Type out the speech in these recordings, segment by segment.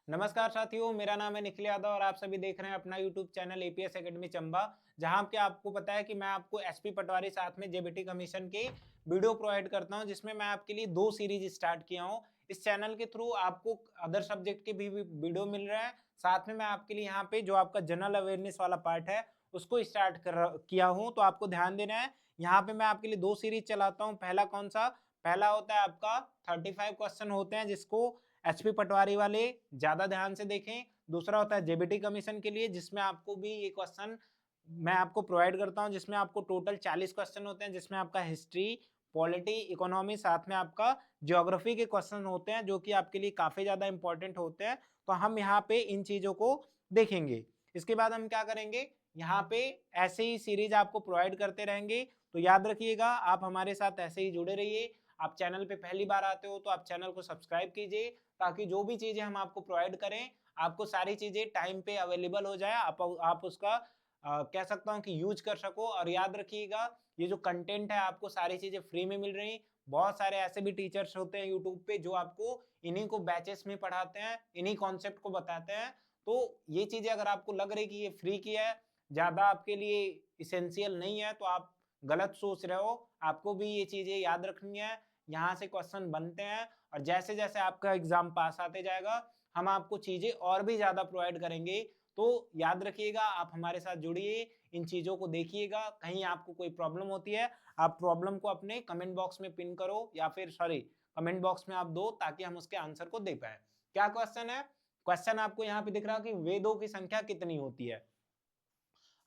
नमस्कार साथियों, मेरा नाम है निखिल यादव और आप सभी देख रहे हैं अपना YouTube channel APS academy Chamba. जहां पे आपको पता है कि मैं आपको एसपी पटवारी साथ में जेबीटी कमीशन की वीडियो प्रोवाइड करता हूं, जिसमें मैं आपके लिए 2 सीरीज स्टार्ट किया हूं। इस चैनल के थ्रू आपको अदर सब्जेक्ट के भी वीडियो मिल रहा है। साथ में मैं आपके लिए यहाँ पे जो आपका जनरल अवेयरनेस वाला पार्ट है उसको स्टार्ट किया हूँ। तो आपको ध्यान देना है, यहाँ पे मैं आपके लिए 2 सीरीज चलाता हूँ। पहला कौन सा? पहला होता है आपका 35 क्वेश्चन होते हैं, जिसको एचपी पटवारी वाले ज्यादा ध्यान से देखें। दूसरा होता है जेबीटी कमीशन के लिए, जिसमें आपको भी ये क्वेश्चन मैं आपको प्रोवाइड करता हूं, जिसमें आपको टोटल 40 क्वेश्चन होते हैं, जिसमें आपका हिस्ट्री, पॉलिटी, इकोनॉमी, साथ में आपका ज्योग्राफी के क्वेश्चन होते हैं, जो कि आपके लिए काफी ज्यादा इंपॉर्टेंट होते हैं। तो हम यहाँ पे इन चीजों को देखेंगे। इसके बाद हम क्या करेंगे, यहाँ पे ऐसे ही सीरीज आपको प्रोवाइड करते रहेंगे। तो याद रखिएगा, आप हमारे साथ ऐसे ही जुड़े रहिए। आप चैनल पे पहली बार आते हो तो आप चैनल को सब्सक्राइब कीजिए, ताकि जो भी चीजें हम आपको प्रोवाइड करें, आपको सारी चीजें टाइम पे अवेलेबल हो जाए, आप उसका कह सकता हूं कि यूज कर सको। और याद रखिएगा, ये जो कंटेंट है आपको सारी चीजें फ्री में मिल रही। बहुत सारे ऐसे भी टीचर्स होते हैं यूट्यूब पे जो आपको इन्हीं को बैचेस में पढ़ाते हैं, इन्हीं कॉन्सेप्ट को बताते हैं। तो ये चीजें अगर आपको लग रही कि ये फ्री की है, ज्यादा आपके लिए इसेंशियल नहीं है, तो आप गलत सोच रहे हो। आपको भी ये चीजें याद रखनी है। यहाँ से क्वेश्चन बनते हैं और जैसे जैसे आपका एग्जाम पास आते जाएगा, हम आपको चीजें और भी ज्यादा प्रोवाइड करेंगे। तो याद रखिएगा, आप हमारे साथ जुड़िए, इन चीजों को देखिएगा। कहीं आपको कोई प्रॉब्लम होती है, आप प्रॉब्लम को अपने कमेंट बॉक्स में पिन करो, या फिर सॉरी कमेंट बॉक्स में आप दो, ताकि हम उसके आंसर को दे पाए। क्या क्वेश्चन है? क्वेश्चन आपको यहाँ पे दिख रहा है कि वेदों की संख्या कितनी होती है।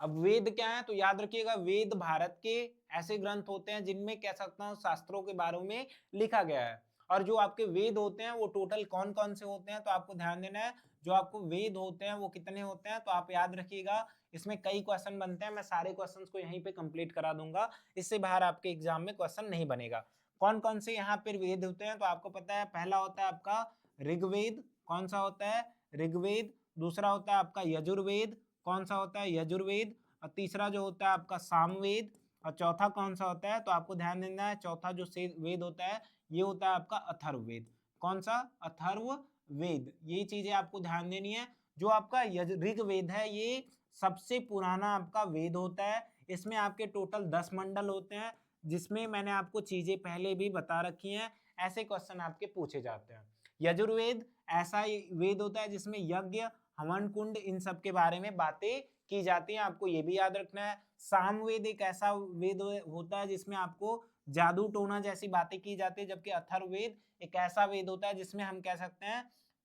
अब वेद क्या है, तो याद रखिएगा, वेद भारत के ऐसे ग्रंथ होते हैं जिनमें कह सकता हूँ शास्त्रों के बारे में लिखा गया है। और जो आपके वेद होते हैं वो टोटल कौन कौन से होते हैं, तो आपको ध्यान देना है। जो आपको वेद होते हैं वो कितने होते हैं, तो आप याद रखिएगा। इसमें कई क्वेश्चन बनते हैं, मैं सारे क्वेश्चंस को यहीं पे कंप्लीट करा दूंगा। इससे बाहर आपके एग्जाम में क्वेश्चन नहीं बनेगा। कौन कौन से यहाँ पे वेद होते हैं, तो आपको पता है, पहला होता है आपका ऋग्वेद। कौन सा होता है? ऋग्वेद। दूसरा होता है आपका यजुर्वेद। कौन सा होता है? यजुर्वेद। और तीसरा जो होता है आपका सामवेद। और चौथा कौन सा होता है, तो आपको ध्यान देना है, चौथा जो वेद होता है ये होता है आपका अथर्ववेद। कौन सा? अथर्ववेद। ये चीजें आपको ध्यान देनी है। जो आपका ऋग्वेद है, ये सबसे पुराना आपका वेद होता है। इसमें आपके टोटल 10 मंडल होते हैं, जिसमें मैंने आपको चीजें पहले भी बता रखी हैं। ऐसे क्वेश्चन आपके पूछे जाते हैं। यजुर्वेद ऐसा वेद होता है जिसमें यज्ञ, हवन कुंड, इन सब के बारे में बातें की जाती हैं, आपको ये भी याद रखना है। सामवेद एक ऐसा वेद होता है जिसमें आपको जादू टोना जैसी बातें की जाती है। जबकि अथर्ववेद एक ऐसा वेद होता है जिसमें हम कह सकते हैं,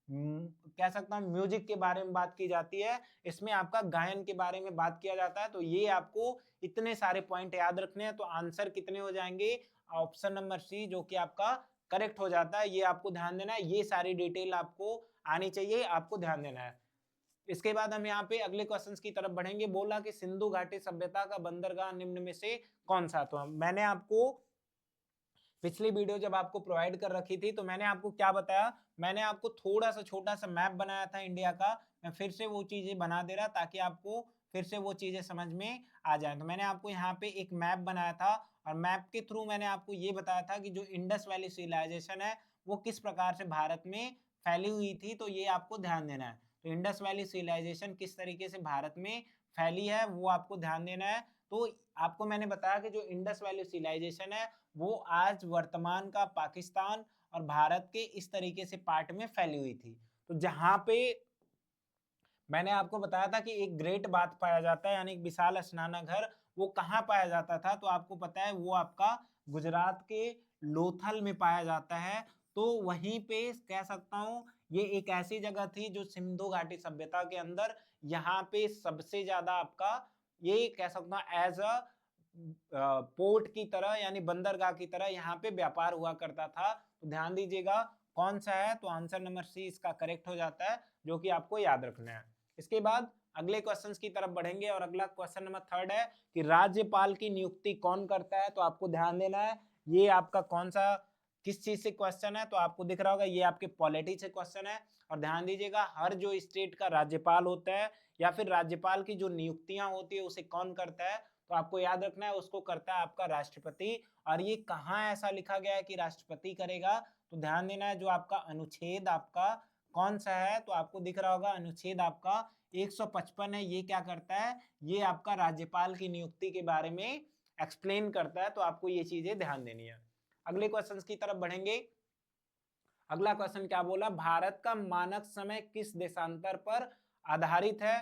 कह सकता हूँ, म्यूजिक के बारे में बात की जाती है। इसमें आपका गायन के बारे में बात किया जाता है। तो ये आपको इतने सारे पॉइंट याद रखने हैं। तो आंसर कितने हो जाएंगे? ऑप्शन नंबर सी, जो कि आपका करेक्ट हो जाता है। ये आपको ध्यान देना है, ये सारी डिटेल आपको आनी चाहिए, आपको ध्यान देना है। इसके बाद हम यहाँ पे अगले क्वेश्चंस की तरफ बढ़ेंगे। बोला कि सिंधु घाटी सभ्यता का बंदरगाह निम्न में से कौन सा? तो मैंने आपको पिछली वीडियो जब आपको प्रोवाइड कर रखी थी, तो मैंने आपको क्या बताया, मैंने आपको थोड़ा सा छोटा सा मैप बनाया था इंडिया का। मैं फिर से वो चीजें बना दे रहा, ताकि आपको फिर से वो चीजें समझ में आ जाए। तो मैंने आपको यहाँ पे एक मैप बनाया था, और मैप के थ्रू मैंने आपको ये बताया था कि जो इंडस वैली सिविलाइजेशन है वो किस प्रकार से भारत में फैली हुई थी। तो ये आपको ध्यान देना है। तो इंडस वैली सिविलाइजेशन किस तरीके से भारत में फैली है, वो आपको ध्यान देना है। तो आपको मैंने बताया कि जो इंडस वैली सिविलाइजेशन है वो आज वर्तमान का पाकिस्तान और भारत के इस तरीके से पार्ट में फैली हुई थी। तो जहां पे मैंने आपको बताया था कि एक ग्रेट बाथ पाया जाता है, यानी एक विशाल स्नानाघर, वो कहाँ पाया जाता था, तो आपको पता है वो आपका गुजरात के लोथल में पाया जाता है। तो वहीं पे कह सकता हूँ, ये एक ऐसी जगह थी जो सिंधु घाटी सभ्यता के अंदर, यहाँ पे सबसे ज्यादा आपका, ये कह सकता हूँ एज अ पोर्ट की तरह, यानी बंदरगाह की तरह यहाँ पे व्यापार हुआ करता था। तो ध्यान दीजिएगा कौन सा है, तो आंसर नंबर सी इसका करेक्ट हो जाता है, जो कि आपको याद रखना है। इसके बाद अगले क्वेश्चंस की तरफ बढ़ेंगे, और अगला क्वेश्चन नंबर 3 है कि राज्यपाल की नियुक्ति कौन करता है। तो आपको ध्यान देना है, ये आपका कौन सा, किस चीज से क्वेश्चन है, तो आपको दिख रहा होगा ये आपके पॉलिटी से क्वेश्चन है। और ध्यान दीजिएगा, हर जो स्टेट का राज्यपाल होता है, या फिर राज्यपाल की जो नियुक्तियां होती है, उसे कौन करता है, तो आपको याद रखना है उसको करता है आपका राष्ट्रपति। और ये कहाँ ऐसा लिखा गया है कि राष्ट्रपति करेगा, तो ध्यान देना है, जो आपका अनुच्छेद आपका कौन सा है, तो आपको दिख रहा होगा अनुच्छेद आपका 155 है। ये क्या करता है, ये आपका राज्यपाल की नियुक्ति के बारे में एक्सप्लेन करता है, तो आपको ये चीजें ध्यान देनी है। अगले क्वेश्चन की तरफ बढ़ेंगे। अगला क्वेश्चन क्या बोला, भारत का मानक समय किस देशांतर पर आधारित है।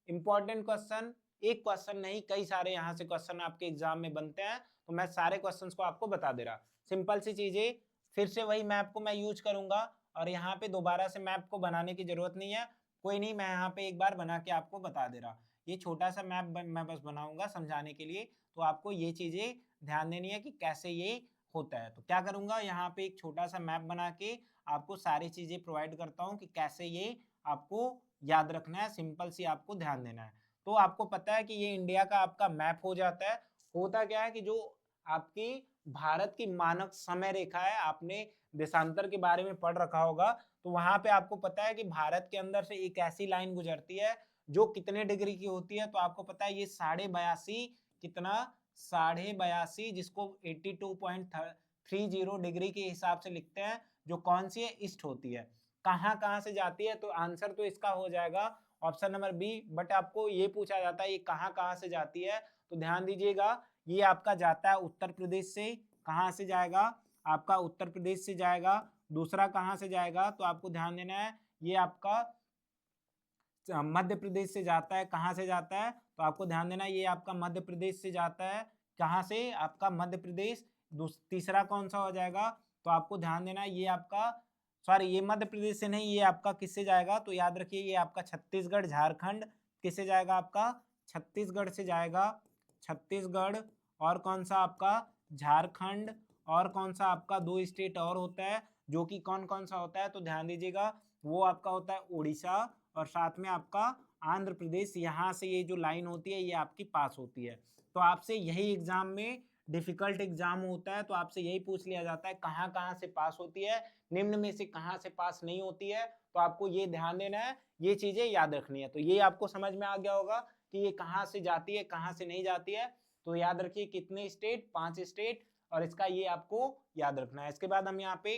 इंपॉर्टेंट क्वेश्चन, एक क्वेश्चन नहीं, कई सारे यहाँ से क्वेश्चन आपके एग्जाम में बनते हैं, तो मैं सारे क्वेश्चंस को आपको बता दे रहा। सिंपल सी चीजें, फिर से वही मैप को मैं यूज करूंगा और यहाँ पे दोबारा से मैप को बनाने की जरूरत नहीं है, कोई नहीं, मैं यहाँ पे एक बार बना के आपको बता दे रहा। ये छोटा सा मैप मैं बस बनाऊंगा समझाने के लिए, तो आपको ये चीजें ध्यान देनी है कि कैसे ये होता है। तो क्या करूंगा, यहाँ पे एक छोटा सा मैप बना के आपको सारी चीजें प्रोवाइड करता हूँ कि कैसे ये आपको याद रखना है, सिंपल सी आपको ध्यान देना है। तो आपको पता है कि ये इंडिया का आपका मैप हो जाता है। होता क्या है कि जो आपकी भारत की मानक समय रेखा है, आपने देशांतर के बारे में पढ़ रखा होगा, तो वहां पे आपको पता है कि भारत के अंदर से एक ऐसी लाइन गुजरती है जो कितने डिग्री की होती है, तो आपको पता है ये 82.5 कितना 82.5, जिसको 82.30 डिग्री के हिसाब से लिखते हैं, जो कौन सी है, ईस्ट होती है। कहाँ कहाँ से जाती है, तो आंसर तो इसका हो जाएगा ऑप्शन नंबर बी। बट आपको ये पूछा जाता है ये कहाँ कहाँ से जाती है, तो ध्यान दीजिएगा, ये आपका जाता है उत्तर प्रदेश से। कहाँ से जाएगा, आपका उत्तर प्रदेश से जाएगा। दूसरा कहाँ से जाएगा, तो आपको ध्यान देना है, ये आपका मध्य प्रदेश से जाता है। कहाँ से जाता है, तो आपको ध्यान देना है, ये आपका मध्य प्रदेश से जाता है। कहाँ से, आपका मध्य प्रदेश। तीसरा कौन सा हो जाएगा, तो आपको ध्यान देना है, ये आपका, सॉरी ये मध्य प्रदेश से नहीं, ये आपका किससे जाएगा, तो याद रखिए ये आपका छत्तीसगढ़ झारखंड किससे जाएगा, आपका छत्तीसगढ़ से जाएगा। छत्तीसगढ़, और कौन सा आपका झारखंड, और कौन सा आपका दो स्टेट और होता है, जो कि कौन कौन सा होता है, तो ध्यान दीजिएगा, वो आपका होता है उड़ीसा, और साथ में आपका आंध्र प्रदेश। यहाँ से ये जो लाइन होती है ये आपकी पास होती है। तो आपसे यही एग्जाम में डिफिकल्ट एग्जाम होता है, तो आपसे यही पूछ लिया जाता है कहाँ कहाँ से पास होती है, निम्न में से कहाँ से पास नहीं होती है। तो आपको ये ध्यान देना है, ये चीजें याद रखनी है। तो ये आपको समझ में आ गया होगा कि ये कहाँ से जाती है, कहाँ से नहीं जाती है। तो याद रखिए कितने स्टेट, 5 स्टेट, और इसका ये आपको याद रखना है। इसके बाद हम यहाँ पे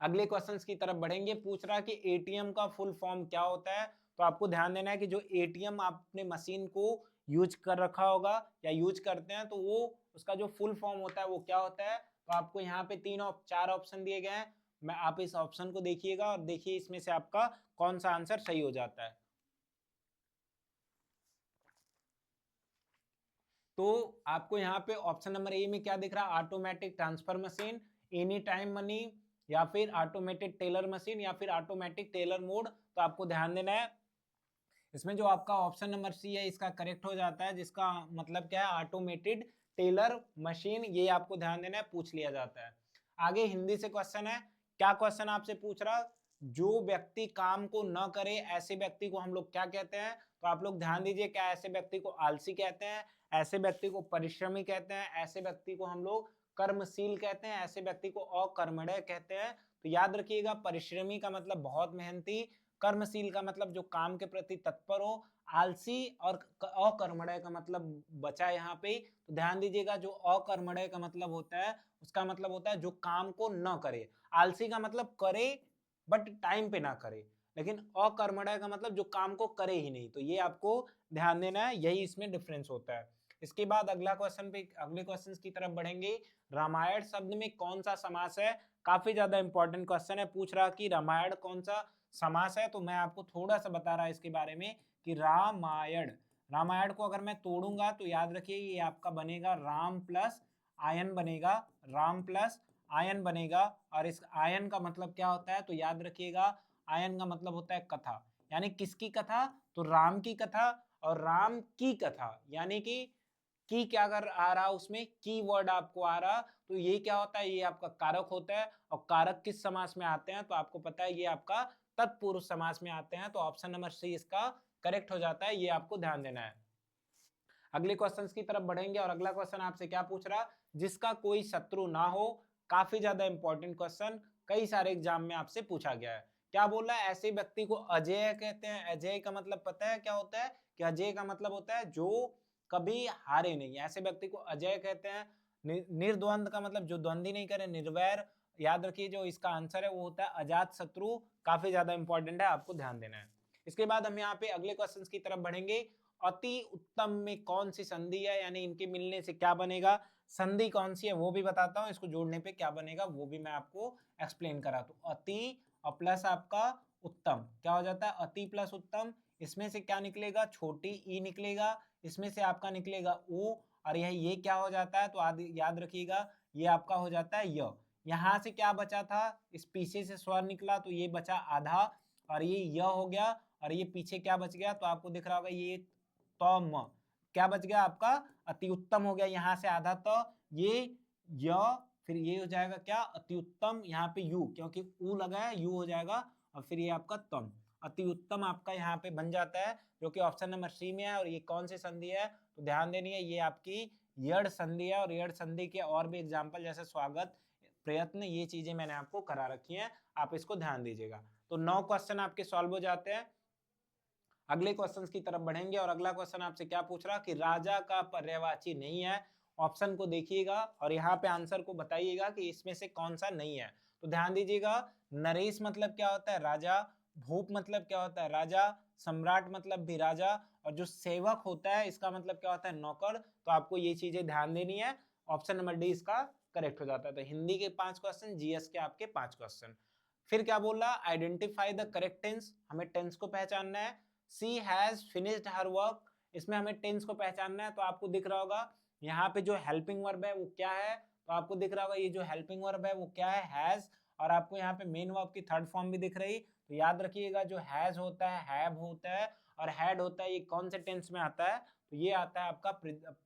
अगले क्वेश्चंस की तरफ बढ़ेंगे। पूछ रहा है कि एटीएम का फुल फॉर्म क्या होता है, तो आपको ध्यान देना है कि जो एटीएम आपने मशीन को यूज कर रखा होगा या यूज करते हैं, तो वो उसका जो फुल फॉर्म होता है वो क्या होता है। तो आपको यहाँ पे 4 ऑप्शन दिए गए हैं, मैं आप इस ऑप्शन को देखिएगा और देखिए इसमें से आपका कौन सा आंसर सही हो जाता है। तो आपको यहाँ पे ऑप्शन नंबर ए में क्या दिख रहा है, automatic transfer machine, any time money, या फिर ऑटोमेटेड टेलर मशीन, या फिर ऑटोमेटिक टेलर मोड। तो आपको ध्यान देना है, इसमें जो आपका ऑप्शन नंबर सी है इसका करेक्ट हो जाता है, जिसका मतलब क्या है, ऑटोमेटेड टेलर मशीन। ये आपको ध्यान देना है, पूछ लिया जाता है। आगे हिंदी से क्वेश्चन है। क्या क्वेश्चन आपसे पूछ रहा, जो व्यक्ति काम को न करे ऐसे व्यक्ति को हम लोग क्या कहते हैं। तो आप लोग ध्यान दीजिए, क्या ऐसे व्यक्ति को आलसी कहते हैं, ऐसे व्यक्ति को परिश्रमी कहते हैं, ऐसे व्यक्ति को हम लोग कर्मशील कहते हैं, ऐसे व्यक्ति को अकर्मण्य कहते हैं। तो याद रखिएगा, परिश्रमी का मतलब बहुत मेहनती, कर्मशील का मतलब जो काम के प्रति तत्पर हो, आलसी और अकर्मण्य का मतलब बचा यहाँ पे। तो ध्यान दीजिएगा, जो अकर्मण्य का मतलब होता है उसका मतलब होता है जो काम को न करे। आलसी का मतलब करे बट टाइम पे ना करे, लेकिन अकर्मण्य का मतलब जो काम को करे ही नहीं। तो ये आपको ध्यान देना है, यही इसमें डिफरेंस होता है। इसके बाद अगला क्वेश्चन पे, अगले क्वेश्चन की तरफ बढ़ेंगे। रामायण शब्द में कौन सा समास है, काफी ज्यादा इंपॉर्टेंट क्वेश्चन है। पूछ रहा कि रामायण कौन सा समास है, तो मैं आपको थोड़ा सा बता रहा इसके बारे में कि रामायण, रामायण को अगर मैं तोड़ूंगा तो याद रखिए ये आपका बनेगा राम प्लस आयन बनेगा, राम प्लस आयन बनेगा। और इस आयन का मतलब क्या होता है, तो याद रखिएगा आयन का मतलब होता है कथा, यानी किसकी कथा, तो राम की कथा। और राम की कथा यानी कि की क्या कर आ रहा, उसमें की वर्ड आपको आ रहा, तो ये क्या होता है, ये आपका कारक होता है। और कारक किस समास में आते हैं, तो आपको पता है ये आपका तत्पुरुष समास में आते हैं। तो ऑप्शन नंबर सी इसका करेक्ट हो जाता है, ये आपको ध्यान देना है। अगले क्वेश्चन की तरफ बढ़ेंगे और अगला क्वेश्चन आपसे क्या पूछ रहा, जिसका कोई शत्रु ना हो। काफी ज्यादा इंपॉर्टेंट क्वेश्चन, कई सारे एग्जाम में आपसे पूछा गया है। क्या बोल रहा है, ऐसे व्यक्ति को अजेय कहते हैं। अजेय का मतलब पता है क्या होता है, कि अजेय का मतलब होता है जो कभी हारे नहीं, ऐसे व्यक्ति को अजेय कहते हैं। निर्द्वंद का मतलब जो द्वंद्वी नहीं करे, निर्वैर, याद रखिए जो इसका आंसर है वो होता है अजात शत्रु, काफी ज्यादा इंपॉर्टेंट है, आपको ध्यान देना है। इसके बाद हम यहाँ पे अगले क्वेश्चन की तरफ बढ़ेंगे। अति उत्तम में कौन सी संधि है, यानी इनके मिलने से क्या बनेगा, संधि कौन सी है वो भी बताता हूँ, इसको जोड़ने पे क्या बनेगा वो भी मैं आपको एक्सप्लेन करा। तो अति और प्लस आपका उत्तम क्या हो जाता है, अति प्लस उत्तम, इसमें से क्या निकलेगा, छोटी ई निकलेगा, इसमें से आपका निकलेगा ओ, और ये क्या हो जाता है, तो याद रखिएगा ये आपका हो जाता है य। यहाँ से क्या बचा था, इस पीछे से स्वर निकला तो ये बचा आधा, और ये य हो गया, और ये पीछे क्या बच गया, तो आपको दिख रहा होगा ये तम, क्या बच गया आपका, अति उत्तम हो गया, यहाँ से आधा तो ये य, फिर ये हो जाएगा क्या, अति उत्तम, यहाँ पे यू क्योंकि ऊ लगा है यू हो जाएगा, और फिर ये आपका तम, अति उत्तम आपका यहाँ पे बन जाता है, जो कि ऑप्शन नंबर सी में है। और ये कौन सी संधि है, तो ध्यान देनी है, ये आपकी यड़ संधि है, और यड़ संधि के और भी एग्जाम्पल जैसे स्वागत, प्रयत्न, ये चीजें मैंने आपको करा रखी हैं, आप इसको ध्यान दीजिएगा। तो 9 क्वेश्चन आपके सॉल्व हो जाते हैं। अगले क्वेश्चन की तरफ बढ़ेंगे, और अगला क्वेश्चन आपसे क्या पूछ रहा कि राजा का पर्यायवाची नहीं है, ऑप्शन को देखिएगा और यहाँ पे आंसर को बताइएगा कि इसमें से कौन सा नहीं है। तो ध्यान दीजिएगा, नरेश मतलब क्या होता है, राजा, भूप मतलब क्या होता है, राजा, सम्राट मतलब भी राजा, और जो सेवक होता है इसका मतलब क्या होता है, नौकर। तो आपको ये चीजें ध्यान देनी है, ऑप्शन नंबर डी इसका करेक्ट हो जाता है। तो हिंदी के 5 क्वेश्चन, जीएस के आपके 5 क्वेश्चन। फिर क्या बोल रहा, आइडेंटिफाई द करेक्ट टेंस, हमें टेंस को पहचानना है। सी हैज फिनिश्ड हर वर्क, इसमें हमें टेंस को पहचानना है। तो आपको दिख रहा होगा यहाँ पे जो हेल्पिंग वर्ब है वो क्या है, तो आपको दिख रहा होगा ये जो हेल्पिंग वर्ब है वो क्या है, हैज, और आपको यहाँ पे मेन वर्ब की थर्ड फॉर्म भी दिख रही। तो याद रखिएगा जो हैज होता है, हैव होता है, और हैड होता है, ये कौन से टेंस में आता है, तो ये आता है आपका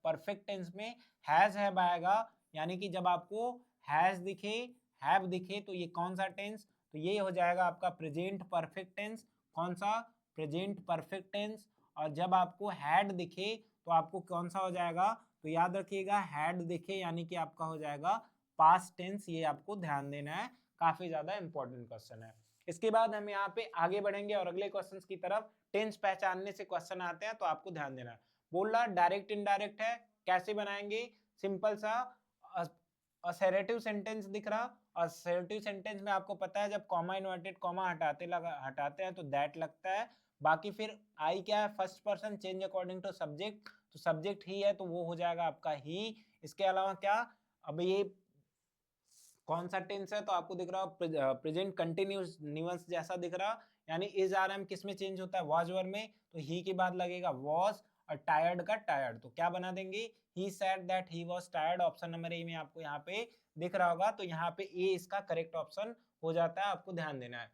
परफेक्ट टेंस में। हैज हैव आएगा, यानी कि जब आपको हैज दिखे, हैव दिखे, तो ये कौन सा टेंस, तो ये हो जाएगा आपका प्रेजेंट परफेक्ट टेंस। कौन सा, प्रेजेंट परफेक्ट टेंस। और जब आपको हैड दिखे तो आपको कौन सा हो जाएगा, तो याद रखिएगा हैड दिखे यानी कि आपका हो जाएगा पास्ट टेंस, ये आपको ध्यान देना है, काफी ज्यादा इंपॉर्टेंट क्वेश्चन है। इसके बाद हम यहाँ पे आगे बढ़ेंगे और अगले क्वेश्चन की तरफ। टेंस पहचानने से क्वेश्चन आते हैं, तो आपको ध्यान देना है। बोल रहा डायरेक्ट इनडायरेक्ट है, कैसे बनाएंगे, सिंपल सा असर्टिव सेंटेंस दिख रहा, असर्टिव सेंटेंस में आपको पता है जब कॉमा इन्वर्टेड कॉमा हटाते हैं तो दैट लगता है। बाकी फिर आई क्या है, first person change according to subject, तो सब्जेक्ट ही है तो वो हो जाएगा आपका ही। इसके अलावा क्या, अब ये कौन सा टेंस है, तो आपको दिख रहा प्रेजेंट कंटिन्यूस निवंस जैसा दिख रहा, यानी इज आर एम किस में चेंज होता है, वाज वर में, तो ही के बाद लगेगा वाज, और टायर्ड का टायर्ड, तो क्या बना देंगे, he said that he was tired, option number A में आपको यहाँ पे दिख रहा होगा। तो यहाँ पे ए इसका करेक्ट ऑप्शन हो जाता है, आपको ध्यान देना है।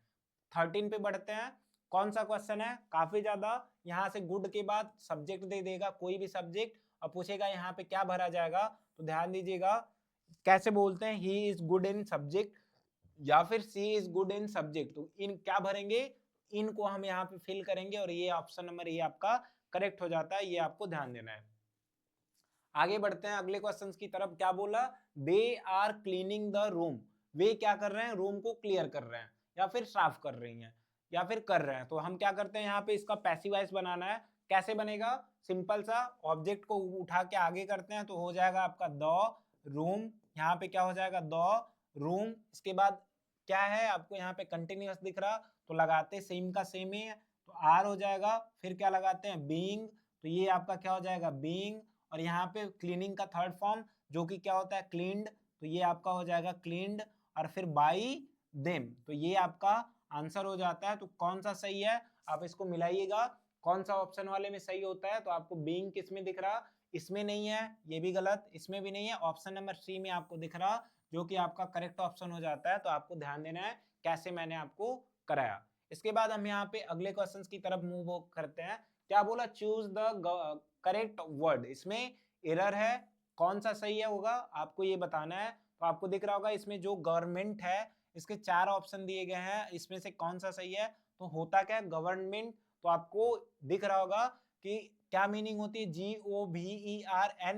13 पे बढ़ते हैं, कौन सा क्वेश्चन है, काफी ज्यादा, यहाँ से गुड के बाद सब्जेक्ट दे देगा, कोई भी सब्जेक्ट, और पूछेगा यहाँ पे क्या भरा जाएगा, तो ध्यान दीजिएगा कैसे बोलते हैं, he is good in subject या फिर सी इज गुड इन सब्जेक्ट, तो इन क्या भरेंगे, इनको हम यहाँ पे फिल करेंगे, और ये ऑप्शन नंबर ये आपका करेक्ट हो जाता है, ये आपको ध्यान देना है। आगे बढ़ते हैं अगले क्वेश्चन की तरफ, क्या बोला, they are cleaning the room, वे क्या कर रहे हैं, रूम को क्लियर कर रहे हैं, या फिर साफ कर रही हैं, या फिर कर रहे हैं। तो हम क्या करते हैं यहाँ पे, इसका पैसिव वॉइस बनाना है, कैसे बनेगा, सिंपल सा, ऑब्जेक्ट को उठा के आगे करते हैं तो हो जाएगा आपका द रूम, यहाँ पे क्या हो जाएगा द रूम। इसके बाद क्या है, आपको यहाँ पे कंटिन्यूअस दिख रहा, तो लगाते सेम का सेम ही है, तो आर हो जाएगा, फिर क्या लगाते हैं बीइंग, तो ये आपका क्या हो जाएगा बीइंग, और यहाँ पे क्लीनिंग का थर्ड फॉर्म जो कि क्या होता है क्लीन्ड, तो ये आपका हो जाएगा क्लीन्ड, और फिर बाई देम, तो ये आपका आंसर हो जाता है। तो कौन सा सही है, आप इसको मिलाइएगा, कौन सा ऑप्शन वाले में सही होता है, तो आपको बीइंग किस में दिख रहा, इसमें नहीं है, ये भी गलत, इसमें भी नहीं है, ऑप्शन नंबर सी में आपको दिख रहा, जो कि आपका करेक्ट ऑप्शन हो जाता है। तो आपको ध्यान देना है कैसे मैंने आपको कराया। इसके बाद हम यहाँ पे अगले क्वेश्चन की तरफ मूव करते हैं। क्या बोला, चूज द करेक्ट वर्ड, इसमें एरर है, कौन सा सही है होगा आपको ये बताना है। तो आपको दिख रहा होगा इसमें जो गवर्नमेंट है इसके 4 ऑप्शन दिए गए हैं, इसमें से कौन सा सही है, तो होता क्या है गवर्नमेंट, तो आपको दिख रहा होगा कि क्या मीनिंग होती है, GOVERNMENT,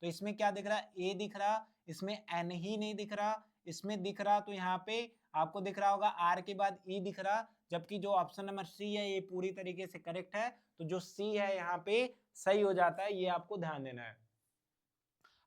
तो इसमें क्या दिख रहा है, ए दिख रहा, इसमें एन ही नहीं दिख रहा, इसमें दिख रहा, तो यहाँ पे आपको दिख रहा होगा आर के बाद ई दिख रहा, जबकि जो ऑप्शन नंबर सी है ये पूरी तरीके से करेक्ट है, तो जो सी है यहाँ पे सही हो जाता है, ये आपको ध्यान देना है।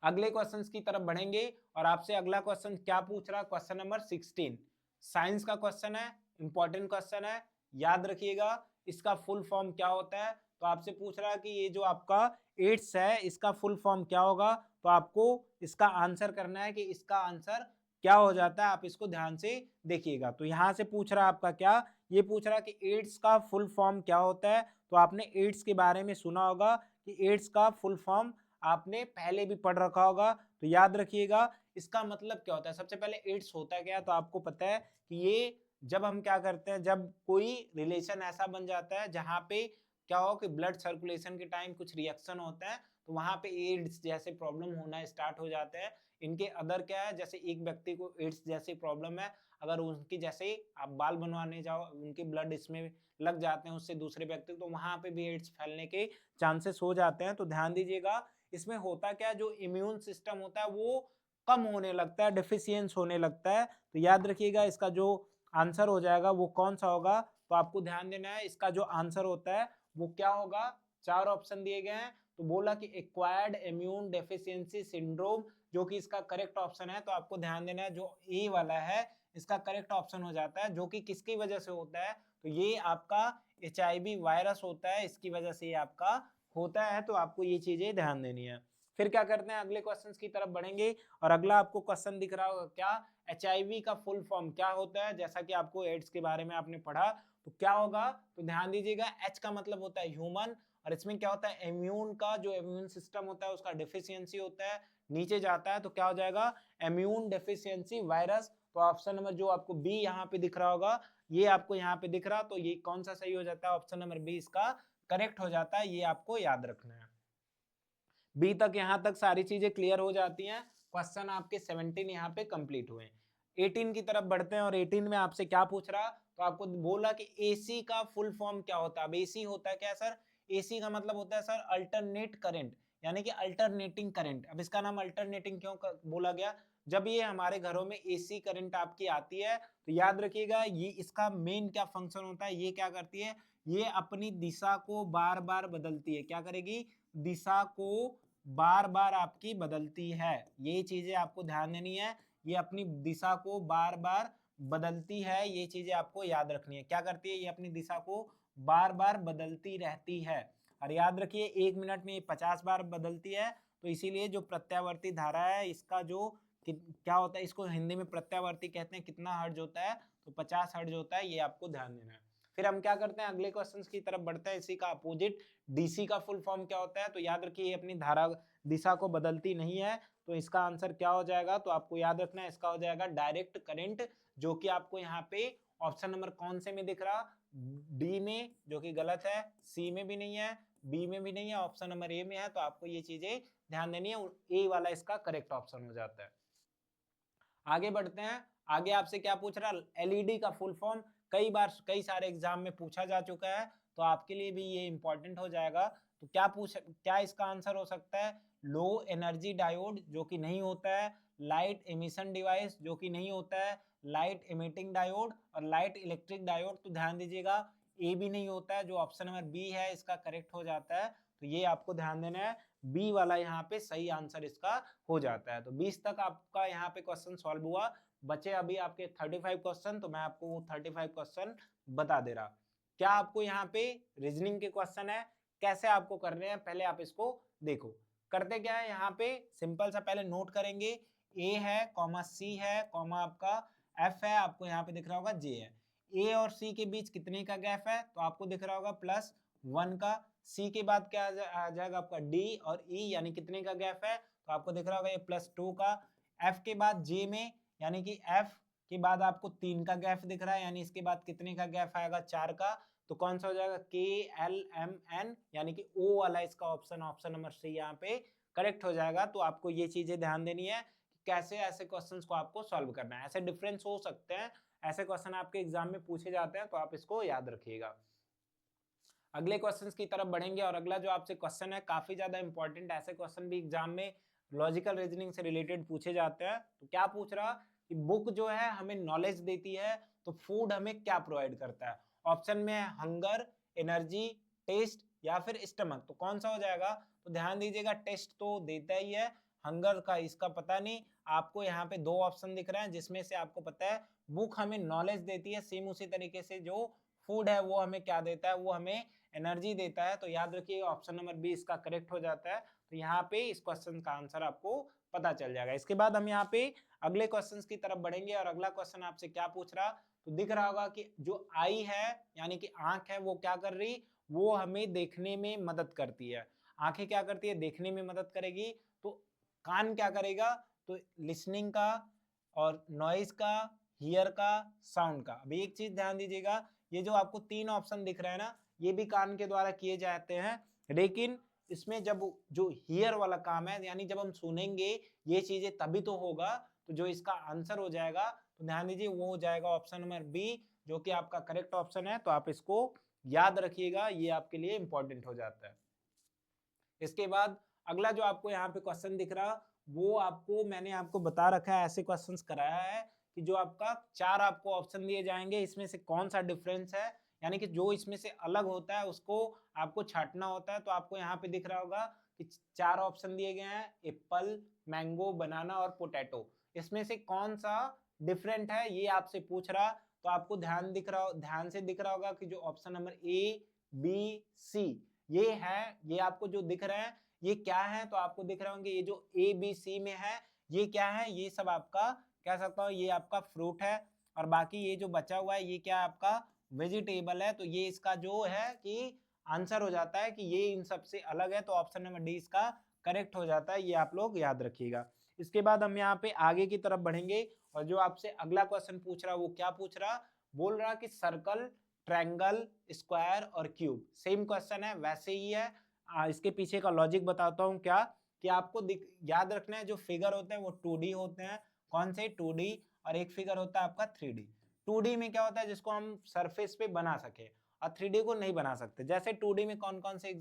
अगले क्वेश्चंस की तरफ बढ़ेंगे और आपसे अगला क्वेश्चन क्या पूछ रहा है, क्वेश्चन नंबर 16 साइंस का क्वेश्चन है, इंपॉर्टेंट क्वेश्चन है, याद रखिएगा। इसका फुल फॉर्म क्या होता है, तो आपसे पूछ रहा है कि ये जो आपका एड्स है इसका फुल फॉर्म क्या होगा, तो आपको इसका आंसर करना है कि इसका आंसर क्या हो जाता है। आप इसको ध्यान से देखिएगा। तो यहां से पूछ रहा है आपका क्या, ये पूछ रहा है कि एड्स का फुल फॉर्म क्या होता है। तो आपने एड्स के बारे में सुना होगा कि एड्स का फुल फॉर्म आपने पहले भी पढ़ रखा होगा, तो याद रखिएगा इसका मतलब क्या होता है। सबसे पहले एड्स होता क्या है, तो आपको पता है कि ये जब हम क्या करते हैं, जब कोई रिलेशन ऐसा बन जाता है जहां पे क्या हो कि ब्लड सर्कुलेशन के टाइम कुछ रिएक्शन होता है, तो वहां पे एड्स जैसे प्रॉब्लम होना स्टार्ट हो जाते हैं। इनके अदर क्या है, जैसे एक व्यक्ति को एड्स जैसी प्रॉब्लम है, अगर उनकी जैसे आप बाल बनवाने जाओ, उनके ब्लड इसमें लग जाते हैं उससे दूसरे व्यक्ति को, तो वहां पे भी एड्स फैलने के चांसेस हो जाते हैं। तो ध्यान दीजिएगा, इसमें होता क्या है, जो इम्यून सिस्टम होता है वो कम होने लगता है, डिफिशियंस होने लगता है। तो याद रखिएगा इसका जो आंसर हो जाएगा वो कौन सा होगा, तो आपको ध्यान देना है इसका जो आंसर होता है वो क्या होगा। 4 ऑप्शन दिए गए हैं, तो बोला कि एक्वायर्ड इम्यून डेफिशिएंसी सिंड्रोम, जो कि इसका करेक्ट ऑप्शन है। तो आपको ध्यान देना है जो ए वाला है इसका करेक्ट ऑप्शन हो जाता है, जो कि किसकी वजह से होता है, तो ये आपका HIV वायरस होता है, इसकी वजह से ये आपका होता है। तो आपको ये चीजें ध्यान देनी है। फिर क्या करते हैं, अगले क्वेश्चंस की तरफ बढ़ेंगे और अगला आपको क्वेश्चन दिख रहा होगा क्या, HIV का फुल फॉर्म क्या होता है। जैसा कि आपको एड्स के बारे में आपने पढ़ा, तो क्या होगा, तो ध्यान दीजिएगा H का मतलब होता है ह्यूमन, और इसमें क्या होता है, इम्यून का जो इम्यून सिस्टम होता है उसका डिफिशियंसी होता है, नीचे जाता है, तो क्या हो जाएगा, इम्यून डेफिशिएंसी वायरस। तो ऑप्शन नंबर जो आपको बी यहाँ पे दिख रहा होगा, ये आपको यहाँ पे दिख रहा, तो ये कौन सा सही हो जाता है, ऑप्शन नंबर बी इसका करेक्ट हो जाता है। ये आपको याद रखना है। बी तक यहाँ तक सारी चीजें क्लियर हो जाती हैं। क्वेश्चन आपके 17 यहाँ पे कंप्लीट हुए। 18 की तरफ बढ़ते हैं और 18 में आपसे क्या पूछ रहा, तो आपको बोला कि एसी का फुल फॉर्म क्या होता है। अब एसी होता है क्या सर, एसी का मतलब होता है सर अल्टरनेट करंट, यानी कि अल्टरनेटिंग करंट। अब इसका नाम अल्टरनेटिंग क्यों बोला गया, जब ये हमारे घरों में एसी करंट आपकी आती है, तो याद रखिएगा ये इसका मेन क्या फंक्शन होता है, ये क्या करती है, ये अपनी दिशा को बार बार बदलती है। क्या करेगी, दिशा को बार बार आपकी बदलती है। ये चीजें आपको ध्यान देनी है, ये अपनी दिशा को बार बार बदलती है, ये चीजें आपको याद रखनी है। क्या करती है, ये अपनी दिशा को बार बार बदलती रहती है। और याद रखिए 1 मिनट में ये 50 बार बदलती है, तो इसीलिए जो प्रत्यावर्ती धारा है इसका जो क्या होता है, इसको हिंदी में प्रत्यावर्ती कहते हैं। कितना हर्ट्ज होता है, तो 50 हर्ट्ज होता है, ये आपको ध्यान देना है। फिर हम क्या करते हैं, अगले क्वेश्चंस की तरफ बढ़ते हैं। इसी का अपोजिट डीसी का फुल फॉर्म क्या होता है, तो याद रखिए ये अपनी धारा दिशा को बदलती नहीं है, तो इसका आंसर क्या हो जाएगा, तो आपको याद रखना है इसका हो जाएगा डायरेक्ट करंट, जो कि आपको यहाँ पे ऑप्शन नंबर कौन से में दिख रहा, डी में, जो कि गलत है, सी में भी नहीं है, बी में भी नहीं है, ऑप्शन नंबर ए में है। तो आपको ये चीजें ध्यान देनी है, ए वाला इसका करेक्ट ऑप्शन हो जाता है। आगे बढ़ते हैं। आगे आपसे क्या पूछ रहा, एलईडी का फुल फॉर्म कई बार कई सारे एग्जाम में पूछा जा चुका है, तो आपके लिए भी ये इंपॉर्टेंट हो जाएगा। तो क्या इसका आंसर हो सकता है, लो एनर्जी डायोड, जो कि नहीं होता है, लाइट एमिशन डिवाइस, जो कि नहीं होता है, लाइट एमिटिंग डायोड, और लाइट इलेक्ट्रिक डायोड। तो ध्यान दीजिएगा ए भी नहीं होता है, जो ऑप्शन नंबर बी है इसका करेक्ट हो जाता है। तो ये आपको ध्यान देना है, बी वाला यहाँ पे सही आंसर इसका हो जाता है। तो 20 तक आपका यहाँ पे क्वेश्चन सॉल्व हुआ। बचे अभी आपके 35 क्वेश्चन, तो मैं आपको वो 35 क्वेश्चन बता दे रहा। क्या आपको यहाँ पे रीजनिंग के क्वेश्चन है, कैसे आपको करने हैं, पहले आप इसको देखो। करते क्या है, यहाँ पे सिंपल सा पहले नोट करेंगे, ए है कॉमा सी है कॉमा आपका एफ है, आपको यहाँ पे दिख रहा होगा जे है। ए और सी के बीच कितने का गैप है, तो आपको दिख रहा होगा +1 का। सी के बाद क्या आ जाएगा आपका डी और ई, यानी कितने का गैप है, तो आपको दिख रहा होगा ये +2 का। एफ के बाद जे में, यानी कि एफ के बाद आपको 3 का गैप दिख रहा है, यानी इसके बाद कितने का गैप आएगा, 4 का। तो कौन सा हो जाएगा, के एल एम एन, यानी कि ओ वाला इसका ऑप्शन नंबर सी यहाँ पे करेक्ट हो जाएगा। तो आपको ये चीजें ध्यान देनी है कि कैसे ऐसे क्वेश्चंस को आपको सॉल्व करना है। ऐसे डिफरेंस हो सकते हैं, ऐसे क्वेश्चन आपके एग्जाम में पूछे जाते हैं, तो आप इसको याद रखिएगा। अगले क्वेश्चंस की तरफ बढ़ेंगे और अगला जो आपसे क्वेश्चन है काफी ज्यादा इंपॉर्टेंट, ऐसे क्वेश्चन भी एग्जाम में लॉजिकल रीजनिंग से रिलेटेड पूछे जाते हैं। तो क्या पूछ रहा कि बुक जो है हमें नॉलेज देती है, तो फूड हमें क्या प्रोवाइड करता है। ऑप्शन में है हंगर, एनर्जी, टेस्ट या फिर स्टमक। तो कौन सा हो जाएगा, तो ध्यान दीजिएगा टेस्ट तो देता ही है, हंगर का इसका पता नहीं। आपको यहाँ पे दो ऑप्शन दिख रहे हैं जिसमें से आपको पता है बुक हमें नॉलेज देती है, सेम उसी तरीके से जो फूड है वो हमें क्या देता है, वो हमें एनर्जी देता है। तो याद रखिए ऑप्शन नंबर बी इसका करेक्ट हो जाता है। तो यहाँ पे इस क्वेश्चन का आंसर आपको पता चल जाएगा। इसके बाद हम यहाँ पे अगले क्वेश्चन की तरफ बढ़ेंगे और अगला क्वेश्चन आपसे क्या पूछ रहा, तो दिख रहा होगा कि जो आई है यानी कि आंख है वो क्या कर रही, वो हमें देखने में मदद करती है। आंखें क्या करती है, देखने में मदद करेगी। तो कान क्या करेगा, तो लिसनिंग का और नॉइज का, हियर का, साउंड का। अभी एक चीज ध्यान दीजिएगा, ये जो आपको तीन ऑप्शन दिख रहा है ना, ये भी कान के द्वारा किए जाते हैं, लेकिन इसमें जब जो हियर वाला काम है यानी जब हम सुनेंगे ये चीजें तभी तो होगा। तो जो इसका आंसर हो जाएगा, तो ध्यान दीजिए वो हो जाएगा ऑप्शन नंबर बी, जो कि आपका करेक्ट ऑप्शन है। तो आप इसको याद रखिएगा, ये आपके लिए इंपॉर्टेंट हो जाता है। इसके बाद अगला जो आपको यहाँ पे क्वेश्चन दिख रहा, वो आपको मैंने आपको बता रखा है, ऐसे क्वेश्चंस कराया है कि जो आपका चार आपको ऑप्शन दिए जाएंगे, इसमें से कौन सा डिफरेंस है, यानी कि जो इसमें से अलग होता है उसको आपको छांटना होता है। तो आपको यहाँ पे दिख रहा होगा कि चार ऑप्शन दिए गए हैं, एप्पल, मैंगो, बनाना और पोटैटो। इसमें से कौन सा डिफरेंट है ये आपसे पूछ रहा। तो आपको ध्यान से दिख रहा होगा कि जो ऑप्शन नंबर ए, बी, सी ये है, ये आपको जो दिख रहे हैं ये क्या है, तो आपको दिख रहे होंगे ये जो ए बी सी में है ये क्या है, ये सब आपका कह सकता हूँ ये आपका फ्रूट है। और बाकी ये जो बचा हुआ है ये क्या है, आपका वेजिटेबल है। तो ये इसका जो है कि आंसर हो जाता है कि ये इन सब से अलग है। तो ऑप्शन नंबर डी इसका करेक्ट हो जाता है, ये आप लोग याद रखिएगा। इसके बाद हम यहाँ पे आगे की तरफ बढ़ेंगे और जो आपसे अगला क्वेश्चन पूछ रहा वो क्या पूछ रहा, बोल रहा कि सर्कल, ट्रायंगल, स्क्वायर और क्यूब। सेम क्वेश्चन है, वैसे ही है। इसके पीछे का लॉजिक बताता हूँ क्या, कि आपको याद रखना है जो फिगर होते हैं वो 2D होते हैं। कौन से 2D, और एक फिगर होता है आपका 3D। 2D में क्या होता है, जिसको हम सरफेस पे बना सके, और 3D को नहीं बना सकते। जैसे 2D में कौन कौन से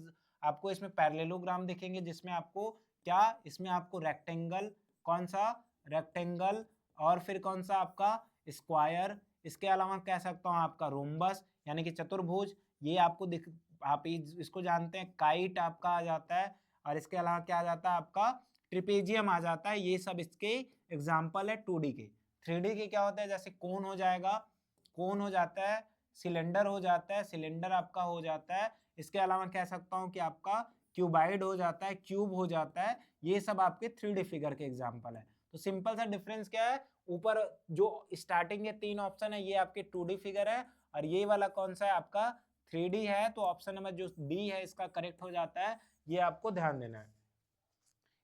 आपको इसमें पैरेललोग्राम दिखेंगे, जिसमें आपको क्या, इसमें आपको रेक्टेंगल, कौन सा रेक्टेंगल, और फिर कौन सा आपका स्क्वायर, इसके अलावा कह सकता हूँ आपका रोम्बस यानी कि चतुर्भुज, ये आपको दिख, आप इसको जानते हैं, काइट आपका आ जाता है, और इसके अलावा क्या आ जाता है आपका ट्रिपेजियम आ जाता है। ये सब इसके एग्जाम्पल है 2D के। 3D के क्या होता है, जैसे कोन हो जाएगा, कोन हो जाता है, सिलेंडर हो जाता है, सिलेंडर आपका हो जाता है। इसके अलावा कह सकता हूँ कि आपका क्यूबाइड हो जाता है, क्यूब हो जाता है। ये सब आपके 3D फिगर के एग्जाम्पल है। तो सिंपल सा डिफरेंस क्या है, ऊपर जो स्टार्टिंग के तीन ऑप्शन है ये आपके 2D फिगर है, और ये वाला कौन सा है आपका 3D है। तो ऑप्शन नंबर जो डी है इसका करेक्ट हो जाता है, ये आपको ध्यान देना है।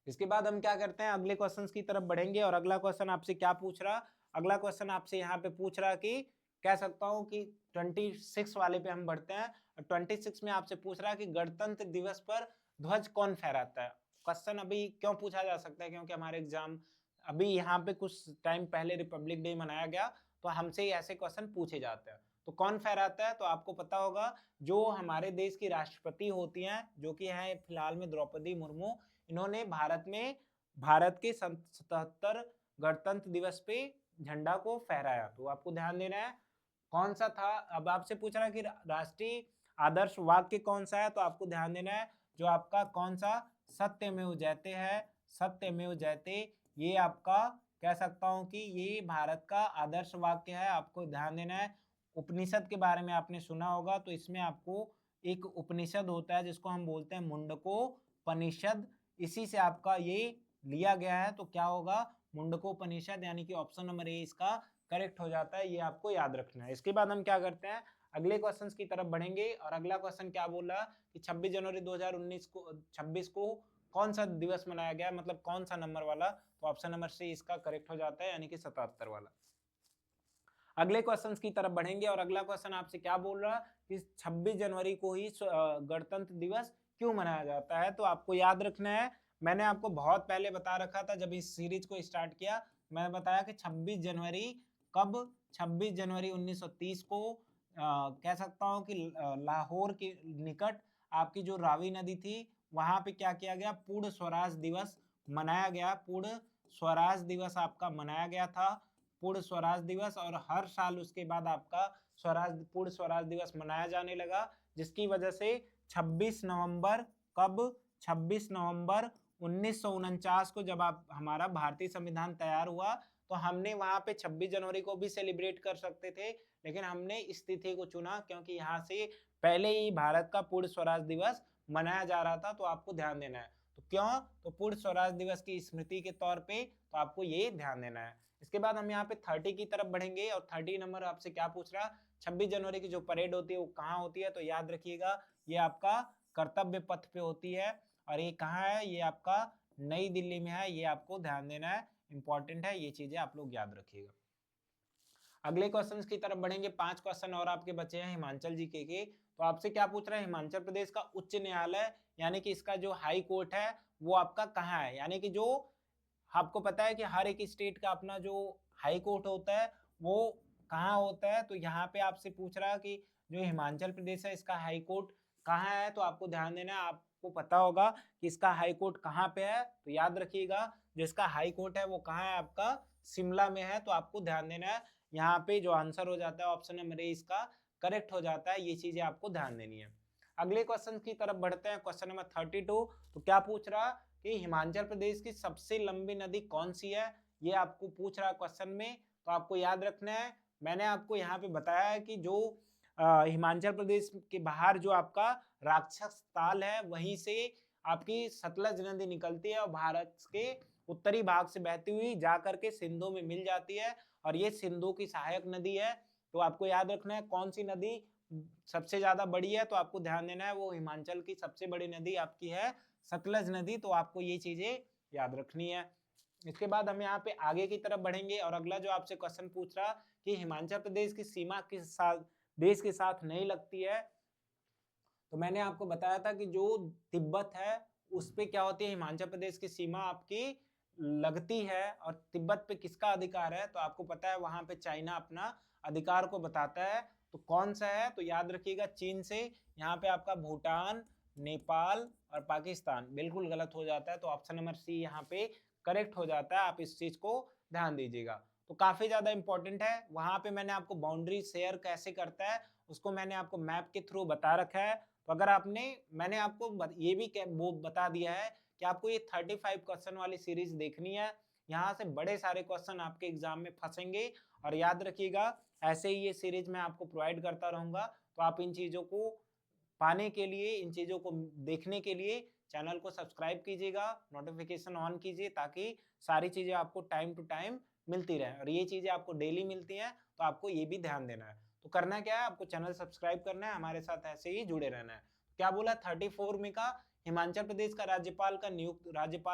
इसके बाद हम क्या करते हैं, अगले क्वेश्चंस की तरफ बढ़ेंगे और अगला क्वेश्चन आपसे क्या पूछ रहा, अगला क्वेश्चन आपसे यहाँ पे पूछ रहा कि कह सकता हूँ कि 26 वाले पे हम बढ़ते हैं। 26 में आपसे पूछ रहा है कि गणतंत्र दिवस पर ध्वज कौन फहराता है। क्वेश्चन अभी क्यों पूछा जा सकता है, क्योंकि हमारे एग्जाम अभी यहाँ पे कुछ टाइम पहले रिपब्लिक डे मनाया गया, तो हमसे ही ऐसे क्वेश्चन पूछे जाते हैं। तो कौन फहराता है, तो आपको पता होगा जो हमारे देश की राष्ट्रपति होती हैं, जो कि है फिलहाल में द्रौपदी मुर्मू, इन्होंने भारत के 77 गणतंत्र दिवस पे झंडा को फहराया। तो आपको ध्यान देना है कौन सा था। अब आपसे पूछ रहा है कि राष्ट्रीय आदर्श वाक्य कौन सा है, तो आपको ध्यान देना है जो आपका कौन सा सत्यमेव जयते है, सत्यमेव जयते, ये आपका कह सकता हूं कि ये भारत का आदर्श वाक्य है। आपको ध्यान देना है। उपनिषद के बारे में आपने सुना होगा, तो इसमें आपको एक उपनिषद होता है जिसको हम बोलते हैं मुंडकोपनिषद, इसी से आपका ये लिया गया है। तो क्या होगा, मुंडकोपनिषद, यानी कि ऑप्शन नंबर ए इसका करेक्ट हो जाता है, ये आपको याद रखना है। इसके बाद हम क्या करते हैं, अगले क्वेश्चन की तरफ बढ़ेंगे और अगला क्वेश्चन क्या बोल रहा है कि 26 जनवरी 2019 को 26 को कौन सा दिवस मनाया गया, मतलब कौन सा नंबर वाला, तो ऑप्शन नंबर सी इसका करेक्ट हो जाता है, यानी कि 77 वाला। अगले क्वेश्चंस की तरफ बढ़ेंगे और अगला क्वेश्चन आपसे क्या बोल रहा है कि 26 जनवरी को ही गणतंत्र दिवस क्यों मनाया जाता है। तो आपको याद रखना है, मैंने आपको बहुत पहले बता रखा था जब इस सीरीज को स्टार्ट किया, मैंने बताया कि 26 जनवरी कब, 26 जनवरी 1930 को कह सकता हूँ कि लाहौर के निकट आपकी जो रावी नदी थी वहां पे क्या किया गया, पूर्ण स्वराज दिवस मनाया गया। पूर्ण स्वराज दिवस आपका मनाया गया था, पूर्ण स्वराज दिवस, और हर साल उसके बाद आपका पूर्ण स्वराज दिवस मनाया जाने लगा, जिसकी वजह से 26 नवंबर कब, 26 नवंबर 1949 को जब आप हमारा भारतीय संविधान तैयार हुआ तो हमने वहां पे 26 जनवरी को भी सेलिब्रेट कर सकते थे, लेकिन हमने इस तिथि को चुना क्योंकि यहाँ से पहले ही भारत का पूर्ण स्वराज दिवस मनाया जा रहा था। तो आपको ध्यान देना है, तो क्यों, तो पूर्ण स्वराज दिवस की स्मृति के तौर पे, तो आपको ये ध्यान देना है। इसके बाद हम यहाँ पे 30 की तरफ बढ़ेंगे और 30 नंबर आपसे क्या पूछ रहा, 26 जनवरी की जो परेड होती है वो कहाँ होती है, तो याद रखिएगा ये आपका कर्तव्य पथ पे होती है और ये कहाँ है, ये आपका नई दिल्ली में है। ये आपको ध्यान देना है, इंपॉर्टेंट है, ये चीजें आप लोग याद रखिएगा। अगले क्वेश्चन की तरफ बढ़ेंगे, 5 क्वेश्चन और आपके बचे हैं हिमाचल जीके के। तो आपसे क्या पूछ रहा है, हिमाचल प्रदेश का उच्च न्यायालय यानी कि इसका जो हाई कोर्ट है वो आपका कहाँ है, यानी कि जो आपको पता है कि हर एक स्टेट का अपना जो हाई कोर्ट होता है वो कहाँ होता है। तो यहाँ पे आपसे पूछ रहा है कि जो हिमाचल प्रदेश है इसका हाई कोर्ट कहाँ है, तो आपको ध्यान देना है, आपको पता होगा कि इसका हाई कोर्ट कहाँ पे है। तो याद रखिएगा जो इसका हाई कोर्ट है वो कहाँ है, आपका शिमला में है। तो आपको ध्यान देना है, यहाँ पे जो आंसर हो जाता है ऑप्शन नंबर ए इसका करेक्ट हो जाता है। ये चीजें आपको ध्यान देनी है। अगले क्वेश्चन की तरफ बढ़ते हैं, क्वेश्चन नंबर 32। तो क्या पूछ रहा कि हिमाचल प्रदेश की सबसे लंबी नदी कौन सी है, ये आपको पूछ रहा है क्वेश्चन में। तो आपको याद रखना है, मैंने आपको यहाँ पे बताया है कि जो हिमाचल प्रदेश के बाहर जो आपका राक्षस ताल है वहीं से आपकी सतलज नदी निकलती है और भारत के उत्तरी भाग से बहती हुई जाकर के सिंधु में मिल जाती है और ये सिंधु की सहायक नदी है। तो आपको याद रखना है कौन सी नदी सबसे ज्यादा बड़ी है, तो आपको ध्यान देना है वो हिमाचल की सबसे बड़ी नदी आपकी है सतलज नदी। तो आपको ये चीजें याद रखनी है। इसके बाद हम यहाँ पे आगे की तरफ बढ़ेंगे और अगला जो आपसे क्वेश्चन पूछ रहा कि हिमाचल प्रदेश की सीमा किस साथ देश के साथ नहीं लगती है, तो मैंने आपको बताया था कि जो तिब्बत है उस पे क्या होती है, हिमाचल प्रदेश की सीमा आपकी लगती है। और तिब्बत पे किसका अधिकार है, तो आपको पता है वहां पे चाइना अपना अधिकार को बताता है। तो कौन सा है, तो याद रखिएगा चीन से। यहाँ पे आपका भूटान, नेपाल और पाकिस्तान बिल्कुल गलत हो जाता है। तो ऑप्शन नंबर सी यहाँ पे करेक्ट हो जाता है, आप इस चीज को ध्यान दीजिएगा। तो काफी ज्यादा इंपॉर्टेंट है, वहां पे मैंने आपको बाउंड्री शेयर कैसे करता है उसको मैंने आपको मैप के थ्रू बता रखा है। तो अगर मैंने आपको ये भी वो बता दिया है कि आपको ये 35 क्वेश्चन वाली सीरीज देखनी है। यहाँ से बड़े सारे क्वेश्चन आपके एग्जाम में फंसेंगे और याद रखिएगा ऐसे ही ये सीरीज मैं आपको प्रोवाइड करता रहूंगा। तो आप इन चीजों को पाने के लिए, इन चीजों को देखने के लिए चैनल को सब्सक्राइब कीजिएगा, नोटिफिकेशन ऑन कीजिए ताकि सारी चीजें आपको टाइम टू टाइम मिलती रहे। और ये चीजें आपको डेली मिलती हैं, तो आपको ये भी ध्यान देना है। तो करना क्या है, आपको चैनल सब्सक्राइब करना है, हमारे साथ ऐसे ही जुड़े रहना है। क्या बोला 34 में का हिमाचल प्रदेश का राज्यपाल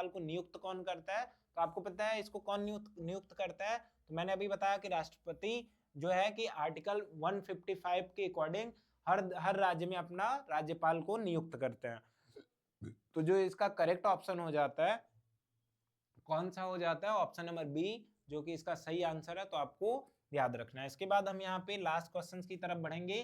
को नियुक्त कौन करता है, तो आपको पता है इसको कौन नियुक्त करता है। तो मैंने अभी बताया कि राष्ट्रपति जो है कि आर्टिकल 155 के अकॉर्डिंग हर राज्य में अपना राज्यपाल को नियुक्त करते हैं। तो जो इसका करेक्ट ऑप्शन हो जाता है, कौन सा हो जाता है, ऑप्शन नंबर बी, जो कि इसका सही आंसर है। तो आपको याद रखना है। इसके बाद हम यहाँ पे लास्ट क्वेश्चन की तरफ बढ़ेंगे।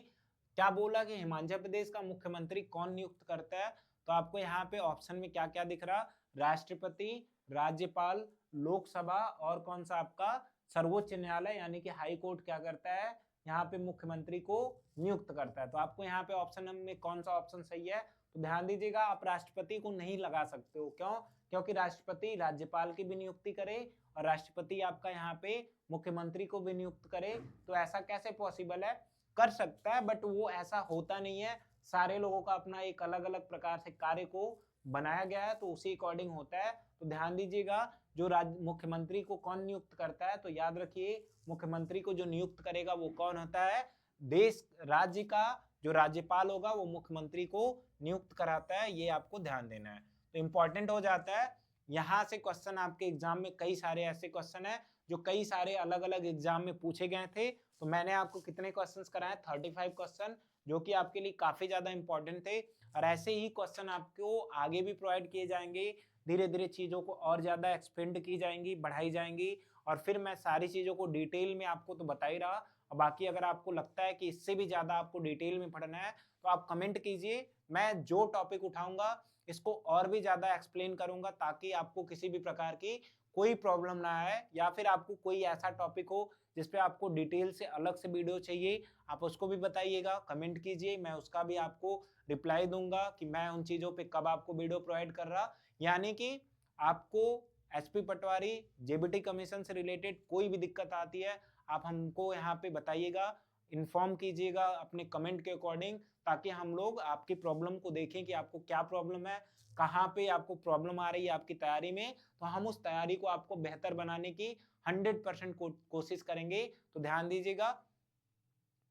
क्या बोला कि हिमाचल प्रदेश का मुख्यमंत्री कौन नियुक्त करता है, तो आपको यहाँ पे ऑप्शन में क्या क्या दिख रहा, राष्ट्रपति, राज्यपाल, लोकसभा और कौन सा आपका सर्वोच्च न्यायालय यानी कि हाई कोर्ट क्या करता है, यहाँ पे मुख्यमंत्री को नियुक्त करता है। तो आपको यहाँ पे ऑप्शन में कौन सा ऑप्शन सही है, तो ध्यान दीजिएगा आप राष्ट्रपति को नहीं लगा सकते हो। क्यों, क्योंकि राष्ट्रपति राज्यपाल की भी नियुक्ति करे और राष्ट्रपति आपका यहाँ पे मुख्यमंत्री को भी नियुक्त करे। तो ऐसा कैसे पॉसिबल है, कर सकता है बट वो ऐसा होता नहीं है। सारे लोगों का अपना एक अलग अलग प्रकार से कार्य को बनाया गया है, तो उसी अकॉर्डिंग होता है। तो ध्यान दीजिएगा जो मुख्यमंत्री को कौन नियुक्त करता है, तो याद रखिए मुख्यमंत्री को जो नियुक्त करेगा वो कौन होता है, राज्य का जो राज्यपाल होगा वो मुख्यमंत्री को नियुक्त कराता है। ये आपको ध्यान देना है, तो इंपॉर्टेंट हो जाता है। यहाँ से क्वेश्चन आपके एग्जाम में कई सारे ऐसे क्वेश्चन है जो कई सारे अलग अलग एग्जाम में पूछे गए थे। तो मैंने आपको कितने क्वेश्चंस कराए, 35 क्वेश्चन, जो कि आपके लिए काफी ज्यादा इंपॉर्टेंट थे। और ऐसे ही क्वेश्चन आपको आगे भी प्रोवाइड किए जाएंगे। धीरे धीरे चीजों को और ज्यादा एक्सपेंड की जाएंगी, बढ़ाई जाएंगी और फिर मैं सारी चीजों को डिटेल में आपको तो बता ही रहा। और बाकी अगर आपको लगता है कि इससे भी ज्यादा आपको डिटेल में पढ़ना है तो आप कमेंट कीजिए, मैं जो टॉपिक उठाऊंगा इसको और भी ज्यादा एक्सप्लेन करूंगा ताकि आपको किसी भी प्रकार की कोई प्रॉब्लम ना आए, या फिर आपको कोई ऐसा टॉपिक हो जिस पे आपको डिटेल से अलग से वीडियो चाहिए, आप उसको भी बताइएगा, कमेंट कीजिए, मैं उसका भी आपको रिप्लाई दूंगा कि मैं उन चीज़ों पे कब आपको वीडियो प्रोवाइड कर रहा। यानी कि आपको एसपी पटवारी जेबीटी कमीशन से रिलेटेड कोई भी दिक्कत आती है, आप हमको यहाँ पे बताइएगा, इन्फॉर्म कीजिएगा अपने कमेंट के अकॉर्डिंग, ताकि हम लोग आपकी प्रॉब्लम को देखें कि आपको क्या प्रॉब्लम है, कहाँ पे आपको प्रॉब्लम आ रही है आपकी तैयारी में, तो हम उस तैयारी को आपको बेहतर बनाने की 100% कोशिश करेंगे। तो ध्यान दीजिएगा,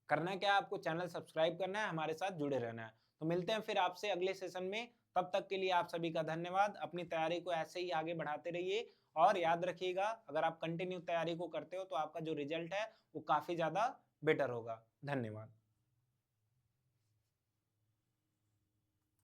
करना क्या है, आपको चैनल सब्सक्राइब करना है, हमारे साथ जुड़े रहना है। तो मिलते हैं फिर आपसे अगले सेशन में, तब तक के लिए आप सभी का धन्यवाद। अपनी तैयारी को ऐसे ही आगे बढ़ाते रहिए, और याद रखिएगा अगर आप कंटिन्यू तैयारी को करते हो तो आपका जो रिजल्ट है वो काफी ज्यादा बेटर होगा। धन्यवाद।